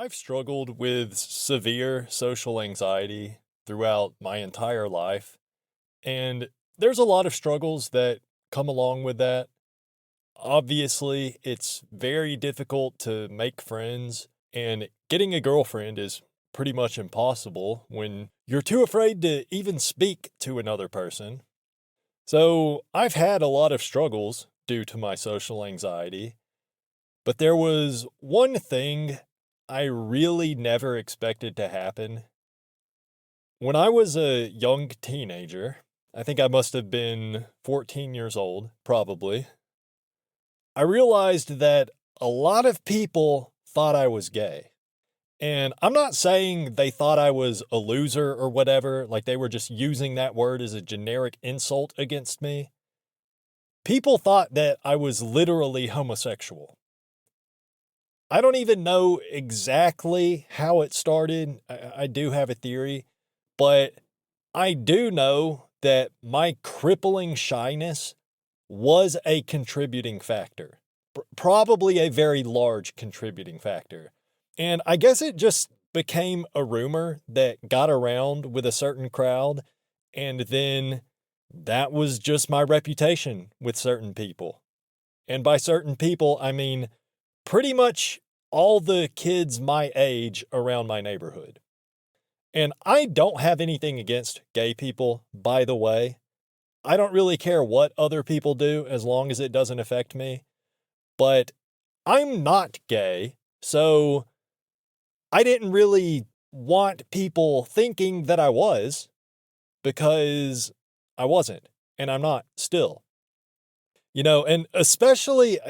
I've struggled with severe social anxiety throughout my entire life, and there's a lot of struggles that come along with that. Obviously, it's very difficult to make friends, and getting a girlfriend is pretty much impossible when you're too afraid to even speak to another person. So, I've had a lot of struggles due to my social anxiety, but there was one thing I really never expected to happen. When I was a young teenager, I think I must have been 14 years old, probably, I realized that a lot of people thought I was gay. And I'm not saying they thought I was a loser or whatever, like they were just using that word as a generic insult against me. People thought that I was literally homosexual. I don't even know exactly how it started. I do have a theory, but I do know that my crippling shyness was a contributing factor, probably a very large contributing factor. And I guess it just became a rumor that got around with a certain crowd, and then that was just my reputation with certain people. And by certain people, I mean pretty much all the kids my age around my neighborhood. And I don't have anything against gay people, by the way. I don't really care what other people do as long as it doesn't affect me. But I'm not gay, so I didn't really want people thinking that I was because I wasn't, and I'm not still. And especially,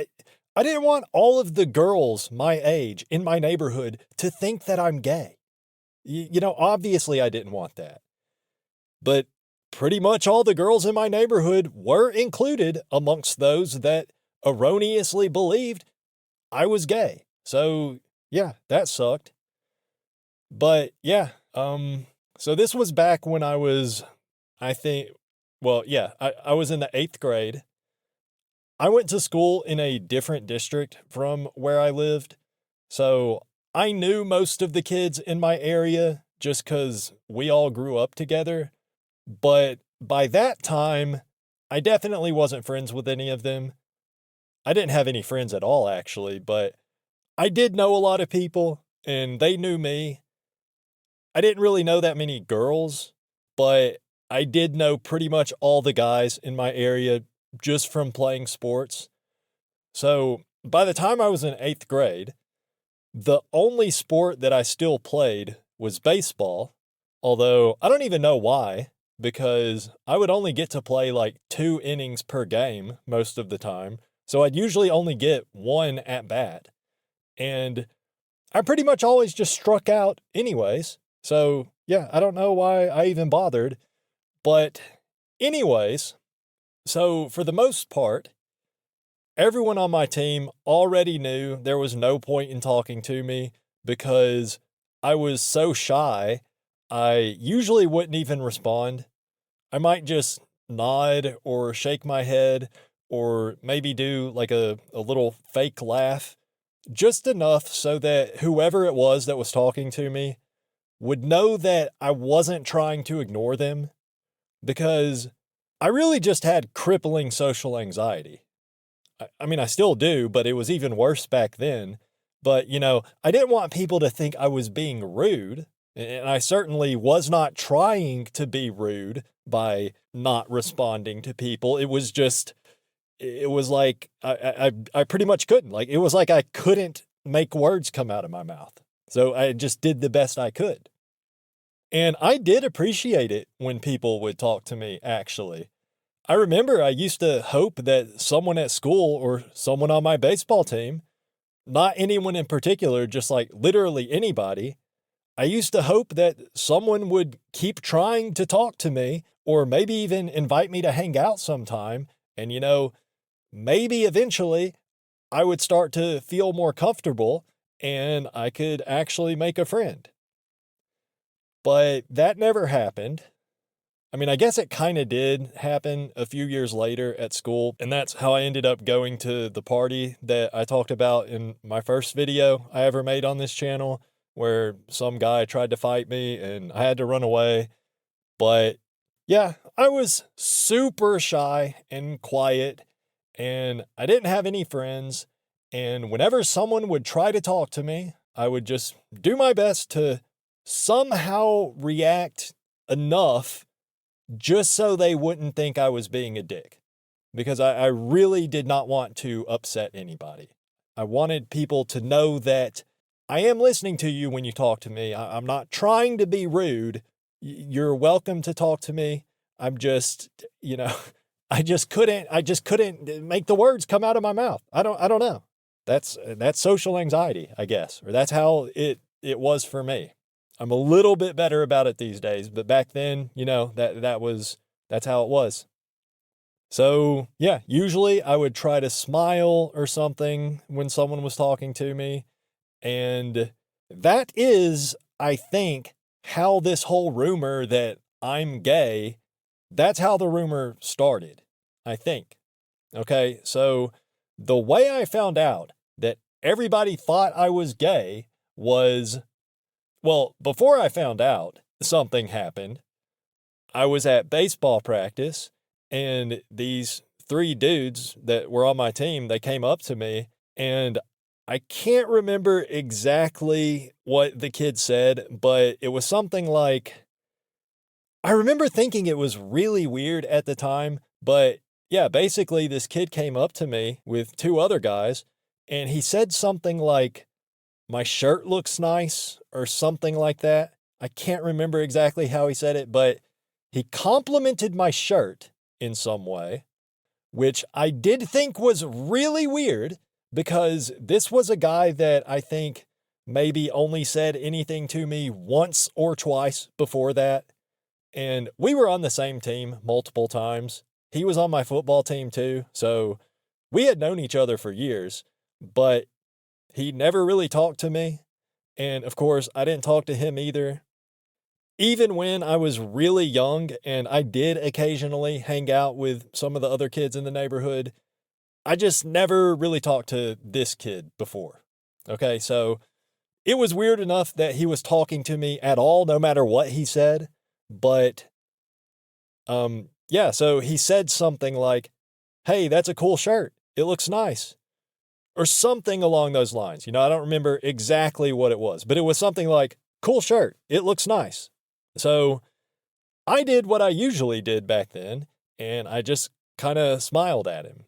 I didn't want all of the girls my age in my neighborhood to think that I'm gay. Obviously I didn't want that. But pretty much all the girls in my neighborhood were included amongst those that erroneously believed I was gay. So, yeah, that sucked. But yeah, so this was back when I was, I think, well, yeah, I was in the 8th grade. I went to school in a different district from where I lived, so I knew most of the kids in my area just because we all grew up together. But by that time, I definitely wasn't friends with any of them. I didn't have any friends at all, actually, but I did know a lot of people, and they knew me. I didn't really know that many girls, but I did know pretty much all the guys in my area just from playing sports. So by the time I was in 8th grade, the only sport that I still played was baseball, although I don't even know why, because I would only get to play like 2 innings per game most of the time, so I'd usually only get 1 at bat. And I pretty much always just struck out anyways. So, yeah, I don't know why I even bothered. But, anyways, so for the most part, everyone on my team already knew there was no point in talking to me because I was so shy, I usually wouldn't even respond. I might just nod or shake my head or maybe do like a little fake laugh, just enough so that whoever it was that was talking to me would know that I wasn't trying to ignore them because I really just had crippling social anxiety. I mean, I still do, but it was even worse back then. But, I didn't want people to think I was being rude. And I certainly was not trying to be rude by not responding to people. It was like I pretty much couldn't. Like, it was like I couldn't make words come out of my mouth. So I just did the best I could. And I did appreciate it when people would talk to me, actually. I remember I used to hope that someone at school or someone on my baseball team, not anyone in particular, just like literally anybody, I used to hope that someone would keep trying to talk to me or maybe even invite me to hang out sometime. And, maybe eventually I would start to feel more comfortable and I could actually make a friend. But that never happened. I mean, I guess it kind of did happen a few years later at school, and that's how I ended up going to the party that I talked about in my first video I ever made on this channel. where some guy tried to fight me and I had to run away. But yeah, I was super shy and quiet, and I didn't have any friends. And whenever someone would try to talk to me, I would just do my best to somehow react enough just so they wouldn't think I was being a dick. Because I really did not want to upset anybody. I wanted people to know that I am listening to you when you talk to me. I'm not trying to be rude. You're welcome to talk to me. I'm just, I just couldn't make the words come out of my mouth. I don't know. That's social anxiety, I guess, or that's how it was for me. I'm a little bit better about it these days, but back then, that's how it was. So yeah, usually I would try to smile or something when someone was talking to me. And that is, I think, how this whole rumor that I'm gay, that's how the rumor started, I think. Okay, so the way I found out that everybody thought I was gay was, well, before I found out, something happened. I was at baseball practice, and these three dudes that were on my team, they came up to me, and I can't remember exactly what the kid said, but it was something like, I remember thinking it was really weird at the time, but yeah, basically this kid came up to me with two other guys, and he said something like, my shirt looks nice, or something like that. I can't remember exactly how he said it, but he complimented my shirt in some way, which I did think was really weird, because this was a guy that I think maybe only said anything to me once or twice before that. And we were on the same team multiple times. He was on my football team too. So we had known each other for years, but he never really talked to me. And of course, I didn't talk to him either. Even when I was really young and I did occasionally hang out with some of the other kids in the neighborhood, I just never really talked to this kid before. Okay, so it was weird enough that he was talking to me at all, no matter what he said. But, yeah, so he said something like, hey, that's a cool shirt. It looks nice. Or something along those lines. I don't remember exactly what it was, but it was something like, cool shirt. It looks nice. So I did what I usually did back then, and I just kind of smiled at him.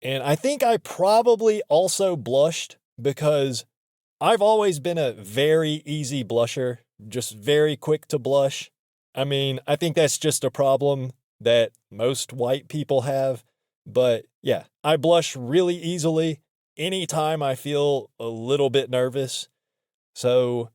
And I think I probably also blushed, because I've always been a very easy blusher, just very quick to blush. I mean, I think that's just a problem that most white people have. But yeah, I blush really easily anytime I feel a little bit nervous. So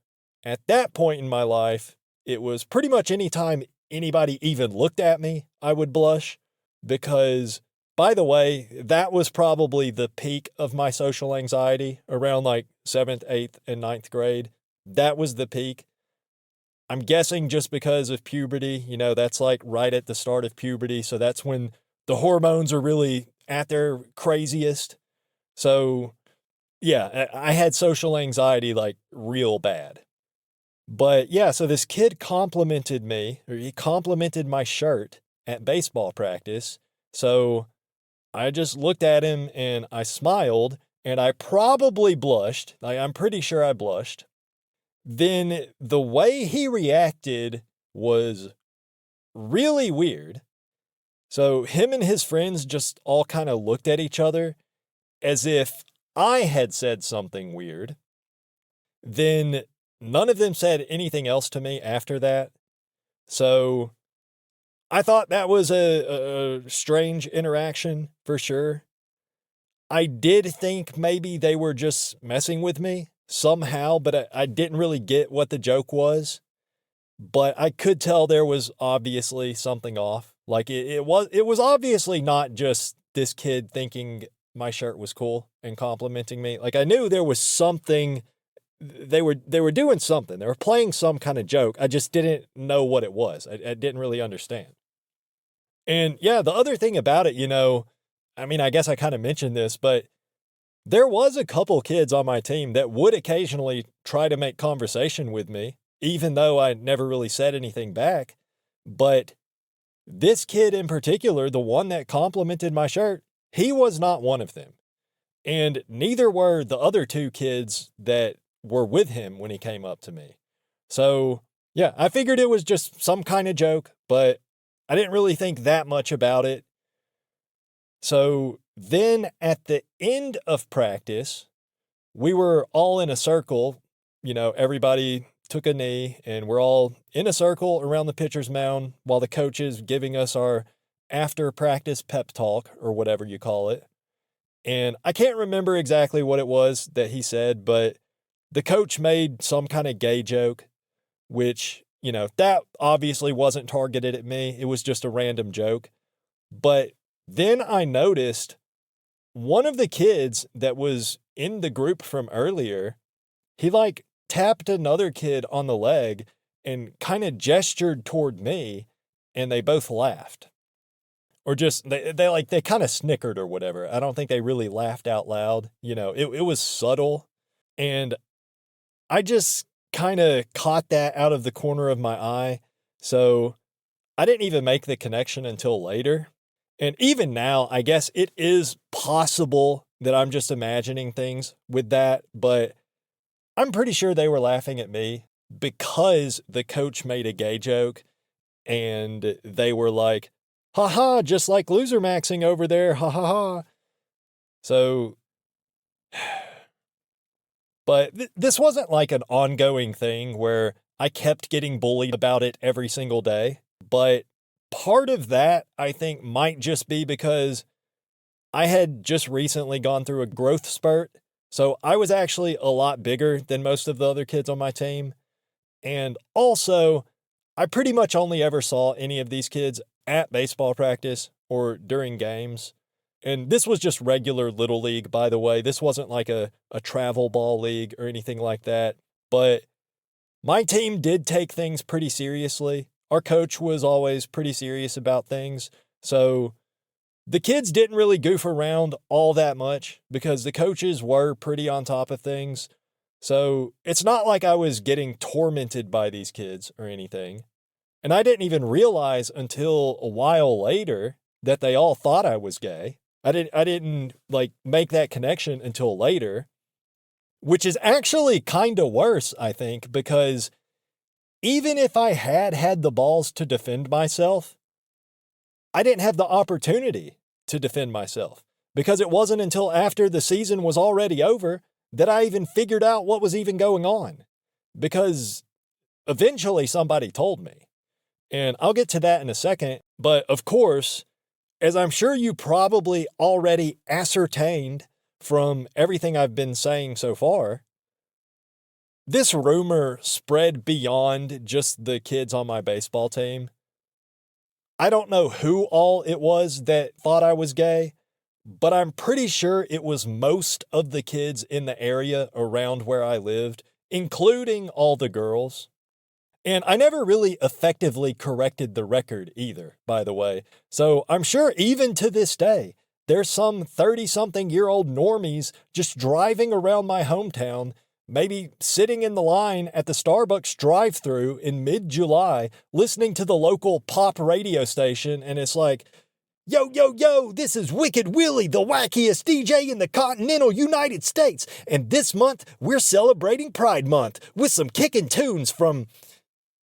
at that point in my life, it was pretty much anytime anybody even looked at me, I would blush. Because, by the way, that was probably the peak of my social anxiety around like 7th, 8th, and 9th grade. That was the peak. I'm guessing just because of puberty, that's like right at the start of puberty. So that's when the hormones are really at their craziest. So yeah, I had social anxiety like real bad. But yeah, so this kid complimented me, or he complimented my shirt at baseball practice. So I just looked at him and I smiled, and I probably blushed. Like, I'm pretty sure I blushed. Then the way he reacted was really weird. So him and his friends just all kind of looked at each other as if I had said something weird. Then none of them said anything else to me after that. So I thought that was a strange interaction for sure. I did think maybe they were just messing with me somehow, but I didn't really get what the joke was. But I could tell there was obviously something off. Like it was obviously not just this kid thinking my shirt was cool and complimenting me. Like, I knew there was something. They were doing something. They were playing some kind of joke. I just didn't know what it was. I didn't really understand. And yeah, the other thing about it, I mean, I guess I kind of mentioned this, but there was a couple kids on my team that would occasionally try to make conversation with me, even though I never really said anything back. But this kid in particular, the one that complimented my shirt, he was not one of them. And neither were the other two kids that were with him when he came up to me. So, yeah, I figured it was just some kind of joke, but I didn't really think that much about it. So then at the end of practice, we were all in a circle. Everybody took a knee, and we're all in a circle around the pitcher's mound while the coach is giving us our after practice pep talk, or whatever you call it. And I can't remember exactly what it was that he said, but the coach made some kind of gay joke, which, that obviously wasn't targeted at me. It was just a random joke. But then I noticed one of the kids that was in the group from earlier, he tapped another kid on the leg and kind of gestured toward me, and they both laughed. Or just, they kind of snickered or whatever. I don't think they really laughed out loud. It was subtle. And I just kind of caught that out of the corner of my eye. So I didn't even make the connection until later. And even now, I guess it is possible that I'm just imagining things with that, but I'm pretty sure they were laughing at me because the coach made a gay joke, and they were like, ha ha, just like loser maxing over there, ha ha ha. So, but this wasn't like an ongoing thing where I kept getting bullied about it every single day. But part of that, I think, might just be because I had just recently gone through a growth spurt. So I was actually a lot bigger than most of the other kids on my team. And also, I pretty much only ever saw any of these kids at baseball practice or during games. And this was just regular Little League, by the way. This wasn't like a travel ball league or anything like that. But my team did take things pretty seriously. Our coach was always pretty serious about things. So the kids didn't really goof around all that much because the coaches were pretty on top of things. So it's not like I was getting tormented by these kids or anything. And I didn't even realize until a while later that they all thought I was gay. I didn't make that connection until later, which is actually kind of worse, I think, because even if I had the balls to defend myself, I didn't have the opportunity to defend myself because it wasn't until after the season was already over that I even figured out what was even going on, because eventually somebody told me. And I'll get to that in a second. But of course, as I'm sure you probably already ascertained from everything I've been saying so far, this rumor spread beyond just the kids on my baseball team. I don't know who all it was that thought I was gay, but I'm pretty sure it was most of the kids in the area around where I lived, including all the girls. And I never really effectively corrected the record either, by the way. So I'm sure even to this day, there's some 30-something-year-old normies just driving around my hometown, maybe sitting in the line at the Starbucks drive-thru in mid-July, listening to the local pop radio station, and it's like, yo, yo, yo, this is Wicked Willie, the wackiest DJ in the continental United States. And this month, we're celebrating Pride Month with some kicking tunes from,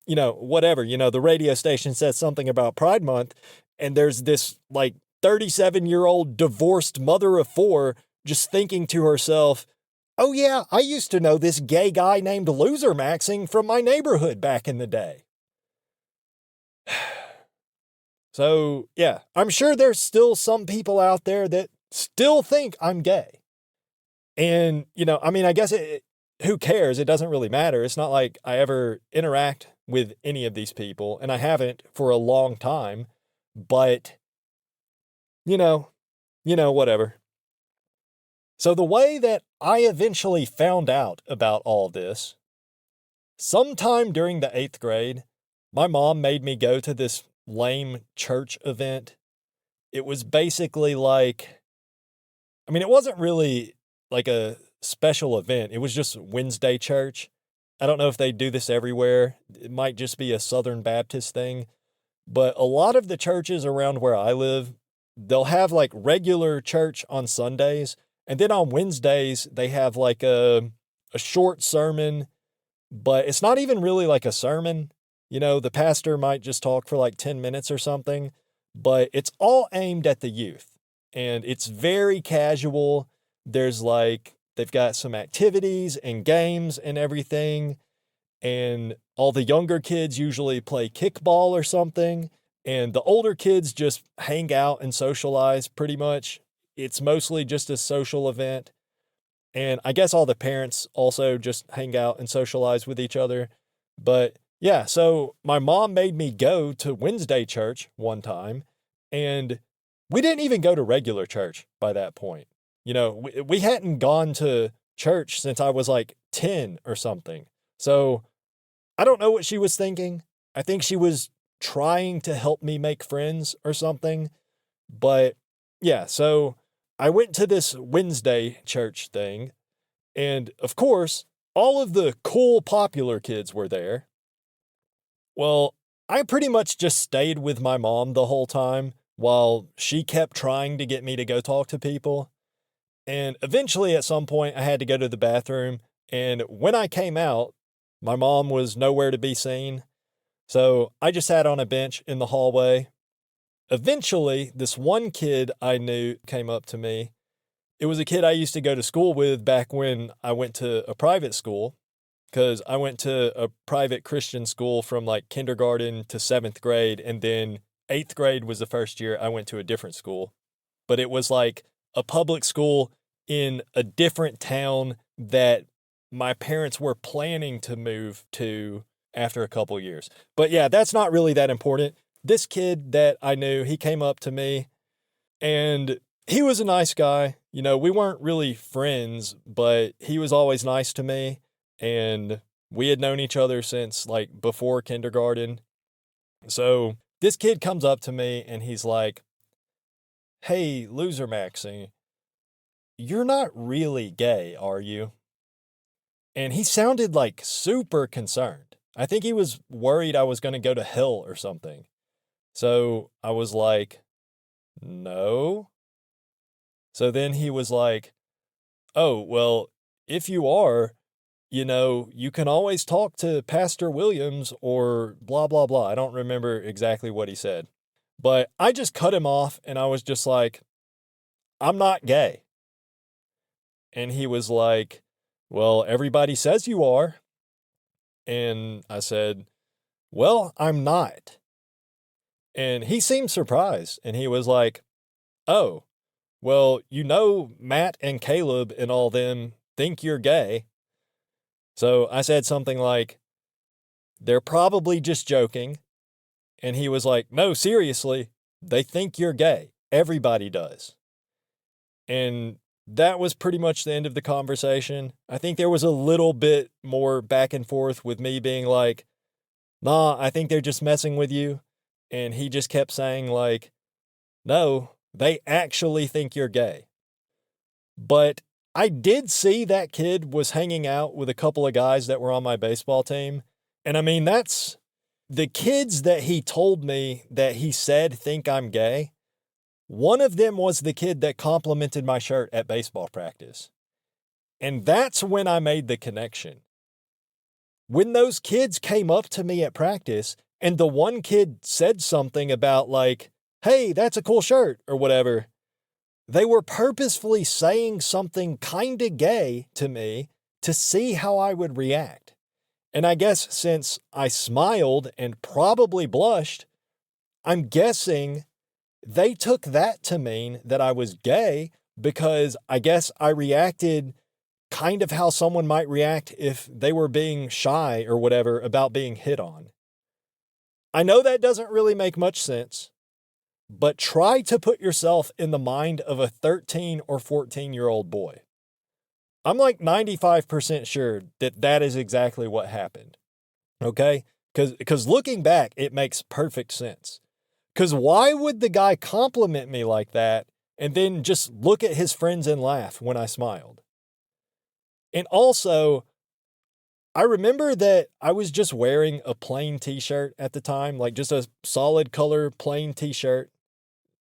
whatever. The radio station says something about Pride Month, and there's this, 37-year-old divorced mother of four just thinking to herself, oh yeah, I used to know this gay guy named Loser Maxing from my neighborhood back in the day. So, yeah, I'm sure there's still some people out there that still think I'm gay. And, I guess who cares? It doesn't really matter. It's not like I ever interact with any of these people, and I haven't for a long time. But, whatever. So the way that I eventually found out about all this, sometime during the 8th grade, my mom made me go to this lame church event. It was basically it wasn't really like a special event. It was just Wednesday church. I don't know if they do this everywhere. It might just be a Southern Baptist thing. But a lot of the churches around where I live, they'll have like regular church on Sundays. And then on Wednesdays, they have like a short sermon, but it's not even really like a sermon. You know, the pastor might just talk for like 10 minutes or something, but it's all aimed at the youth. And it's very casual. There's like, they've got some activities and games and everything. And all the younger kids usually play kickball or something. And the older kids just hang out and socialize pretty much. It's mostly just a social event. And I guess all the parents also just hang out and socialize with each other. But yeah, so my mom made me go to Wednesday church one time, and we didn't even go to regular church by that point. You know, we hadn't gone to church since I was like 10 or something. So I don't know what she was thinking. I think she was trying to help me make friends or something. But yeah, so I went to this Wednesday church thing. And of course, all of the cool, popular kids were there. Well, I pretty much just stayed with my mom the whole time while she kept trying to get me to go talk to people. And eventually, at some point, I had to go to the bathroom. And when I came out, my mom was nowhere to be seen. So I just sat on a bench in the hallway. Eventually, this one kid I knew came up to me. It was a kid I used to go to school with back when I went to a private school, because I went to a private Christian school from like kindergarten to 7th grade. And then 8th grade was the first year I went to a different school. But it was like a public school in a different town that my parents were planning to move to after a couple years. But yeah, that's not really that important. This kid that I knew, he came up to me and he was a nice guy. You know, we weren't really friends, but he was always nice to me. And we had known each other since like before kindergarten. So this kid comes up to me and he's like, "Hey, Loser Maxie, you're not really gay, are you?" And he sounded like super concerned. I think he was worried I was going to go to hell or something. So I was like, "No." So then he was like, "Oh, well, if you are, you know, you can always talk to Pastor Williams or blah, blah, blah." I don't remember exactly what he said, but I just cut him off and I was just like, "I'm not gay." And he was like, "Well, everybody says you are." And I said, "Well, I'm not." And he seemed surprised and he was like, "Oh, well, you know, Matt and Caleb and all them think you're gay." So I said something like, "They're probably just joking." And he was like, "No, seriously, they think you're gay. Everybody does." And that was pretty much the end of the conversation. I think there was a little bit more back and forth with me being like, "Nah, I think they're just messing with you." And he just kept saying like, "No, they actually think you're gay." But I did see that kid was hanging out with a couple of guys that were on my baseball team. And I mean, that's the kids that he told me that he said think I'm gay. One of them was the kid that complimented my shirt at baseball practice. And that's when I made the connection. When those kids came up to me at practice and the one kid said something about like, "Hey, that's a cool shirt," or whatever, they were purposefully saying something kinda gay to me to see how I would react. And I guess since I smiled and probably blushed, I'm guessing they took that to mean that I was gay, because I guess I reacted kind of how someone might react if they were being shy or whatever about being hit on. I know that doesn't really make much sense, but try to put yourself in the mind of a 13 or 14-year-old boy. I'm like 95% sure that that is exactly what happened. Okay? Because looking back, it makes perfect sense. Because why would the guy compliment me like that and then just look at his friends and laugh when I smiled? And also, I remember that I was just wearing a plain t-shirt at the time, like just a solid color plain t-shirt.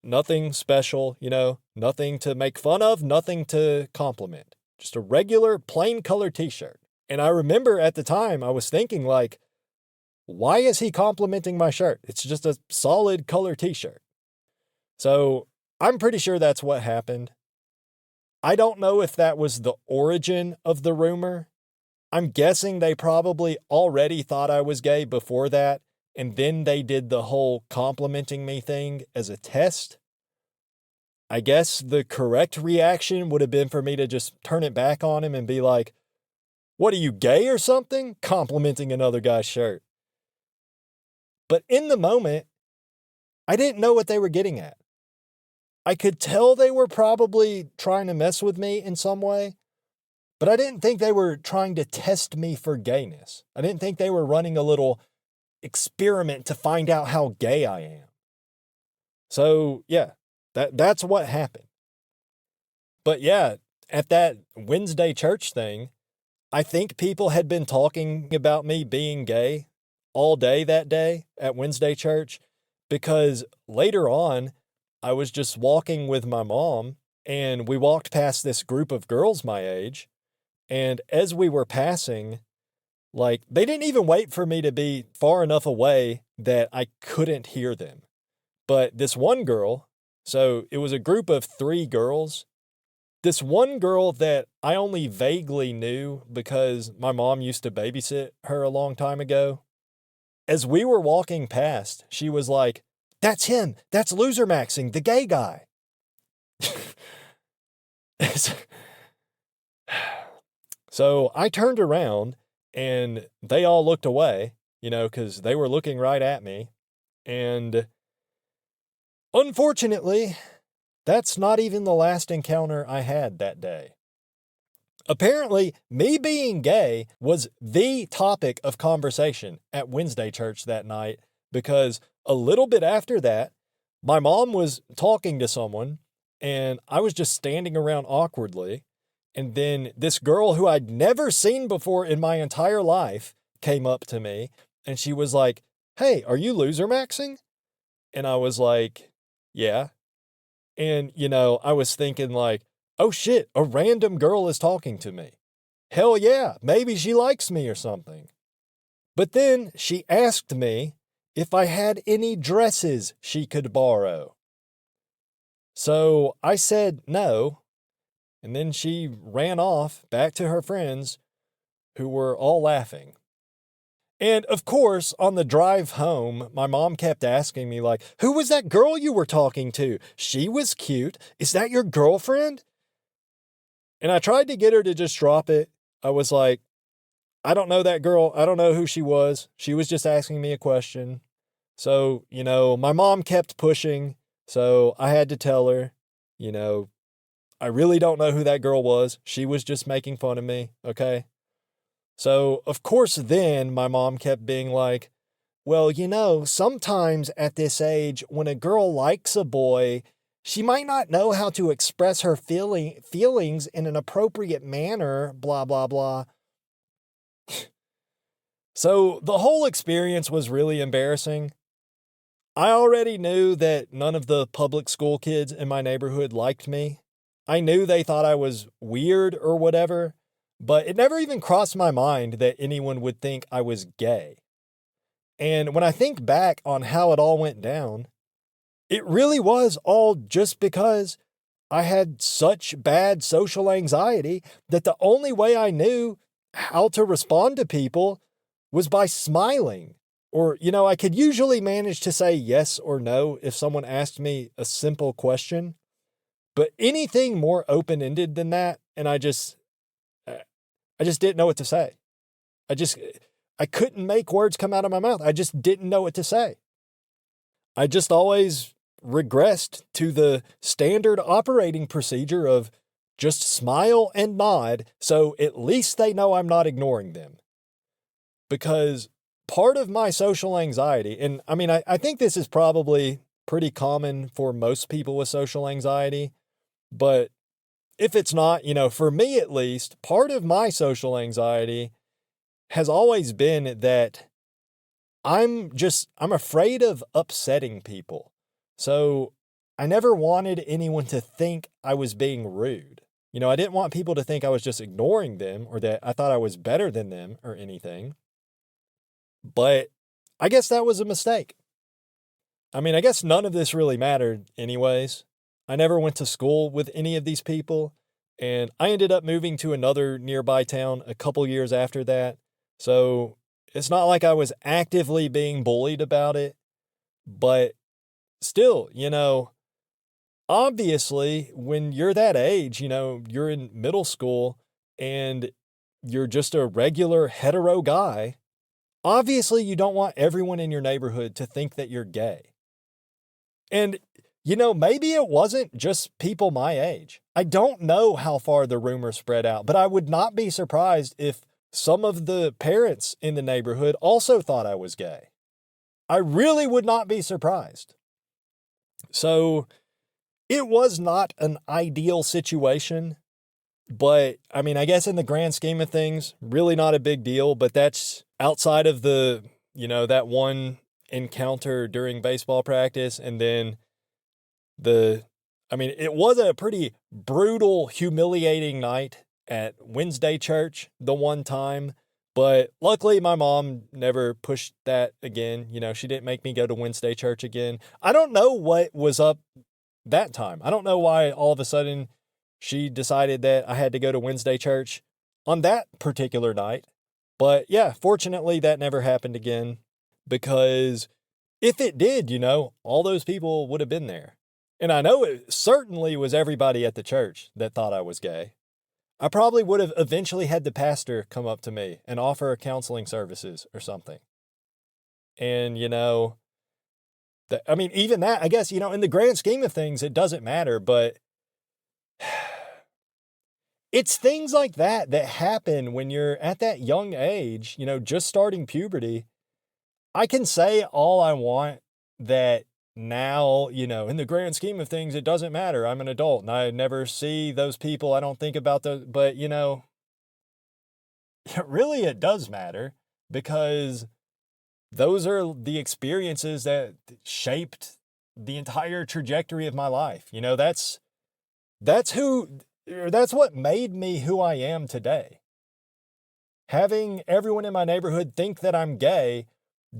Nothing special, nothing to make fun of, nothing to compliment. Just a regular plain color t-shirt. And I remember at the time I was thinking like, why is he complimenting my shirt? It's just a solid color t-shirt. So I'm pretty sure that's what happened. I don't know if that was the origin of the rumor. I'm guessing they probably already thought I was gay before that, and then they did the whole complimenting me thing as a test. I guess the correct reaction would have been for me to just turn it back on him and be like, what are you, gay or something? Complimenting another guy's shirt. But in the moment, I didn't know what they were getting at. I could tell they were probably trying to mess with me in some way, but I didn't think they were trying to test me for gayness. I didn't think they were running a little experiment to find out how gay I am. So, yeah, that's what happened. But yeah, at that Wednesday church thing, I think people had been talking about me being gay all day that day at Wednesday church, because later on, I was just walking with my mom and we walked past this group of girls my age. And as we were passing, like, they didn't even wait for me to be far enough away that I couldn't hear them. But this one girl, so it was a group of 3 girls. This one girl that I only vaguely knew because my mom used to babysit her a long time ago. As we were walking past, she was like, that's him. That's Loser Maxing, the gay guy. So I turned around and they all looked away, because they were looking right at me. And unfortunately, that's not even the last encounter I had that day. Apparently, me being gay was the topic of conversation at Wednesday church that night, because a little bit after that, my mom was talking to someone and I was just standing around awkwardly. And then this girl who I'd never seen before in my entire life came up to me and she was like, hey, are you loser maxing? And I was like, yeah. And, I was thinking like, oh shit, a random girl is talking to me. Hell yeah, maybe she likes me or something. But then she asked me if I had any dresses she could borrow. So I said no, and then she ran off back to her friends, who were all laughing. And of course, on the drive home, my mom kept asking me like, who was that girl you were talking to? She was cute. Is that your girlfriend? And I tried to get her to just drop it. I was like, I don't know that girl. I don't know who she was. She was just asking me a question. So, my mom kept pushing. So I had to tell her, I really don't know who that girl was. She was just making fun of me. Okay. So, of course, then my mom kept being like, well, sometimes at this age, when a girl likes a boy, she might not know how to express her feelings in an appropriate manner, blah, blah, blah. So the whole experience was really embarrassing. I already knew that none of the public school kids in my neighborhood liked me. I knew they thought I was weird or whatever, but it never even crossed my mind that anyone would think I was gay. And when I think back on how it all went down, it really was all just because I had such bad social anxiety that the only way I knew how to respond to people was by smiling. Or, I could usually manage to say yes or no if someone asked me a simple question. But anything more open-ended than that, and I just didn't know what to say. I couldn't make words come out of my mouth. I just didn't know what to say. I just always regressed to the standard operating procedure of just smile and nod, so at least they know I'm not ignoring them. Because part of my social anxiety, and I think this is probably pretty common for most people with social anxiety, but if it's not, for me at least, part of my social anxiety has always been that I'm afraid of upsetting people. So I never wanted anyone to think I was being rude. I didn't want people to think I was just ignoring them or that I thought I was better than them or anything. But I guess that was a mistake. I mean, I guess none of this really mattered anyways. I never went to school with any of these people, and I ended up moving to another nearby town a couple years after that. So it's not like I was actively being bullied about it, but still, obviously when you're that age, you're in middle school and you're just a regular hetero guy, obviously you don't want everyone in your neighborhood to think that you're gay. And, maybe it wasn't just people my age. I don't know how far the rumor spread out, but I would not be surprised if some of the parents in the neighborhood also thought I was gay. I really would not be surprised. So it was not an ideal situation, but I mean, I guess in the grand scheme of things, really not a big deal, but that's outside of that one encounter during baseball practice. And then it was a pretty brutal, humiliating night at Wednesday church the one time, but luckily my mom never pushed that again. She didn't make me go to Wednesday church again. I don't know what was up that time. I don't know why all of a sudden she decided that I had to go to Wednesday church on that particular night. But yeah, fortunately that never happened again, because if it did, all those people would have been there. And I know it certainly was everybody at the church that thought I was gay. I probably would have eventually had the pastor come up to me and offer counseling services or something. And, even that, I guess, in the grand scheme of things, it doesn't matter, but it's things like that happen when you're at that young age, just starting puberty. I can say all I want that now, in the grand scheme of things, it doesn't matter. I'm an adult and I never see those people. I don't think about those, but really it does matter, because those are the experiences that shaped the entire trajectory of my life. That's what made me who I am today. Having everyone in my neighborhood think that I'm gay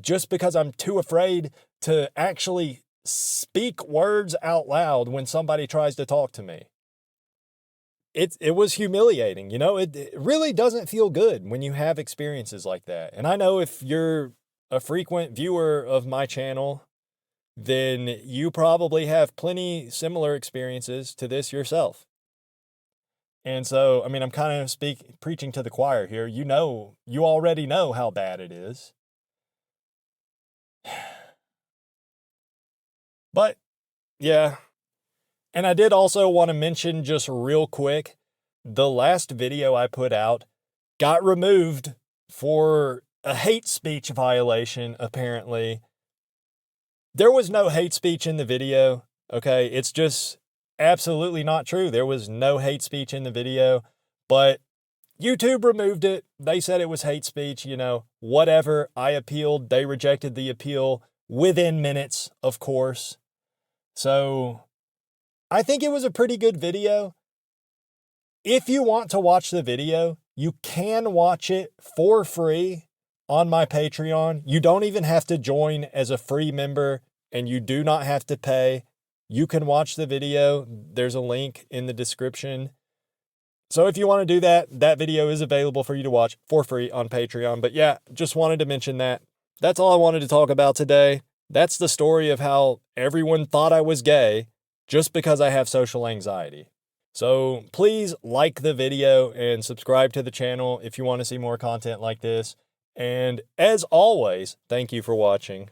just because I'm too afraid to actually speak words out loud when somebody tries to talk to me. It was humiliating. It really doesn't feel good when you have experiences like that. And I know if you're a frequent viewer of my channel, then you probably have plenty similar experiences to this yourself. And so, I'm kind of preaching to the choir here. You already know how bad it is. But yeah. And I did also want to mention just real quick, the last video I put out got removed for a hate speech violation, apparently. There was no hate speech in the video, okay? It's just absolutely not true. There was no hate speech in the video, but YouTube removed it. They said it was hate speech, whatever. I appealed. They rejected the appeal within minutes, of course. So I think it was a pretty good video. If you want to watch the video, you can watch it for free on my Patreon. You don't even have to join as a free member, and you do not have to pay. You can watch the video. There's a link in the description. So if you want to do that, that video is available for you to watch for free on Patreon. But yeah, just wanted to mention that. That's all I wanted to talk about today. That's the story of how everyone thought I was gay just because I have social anxiety. So please like the video and subscribe to the channel if you want to see more content like this. And as always, thank you for watching.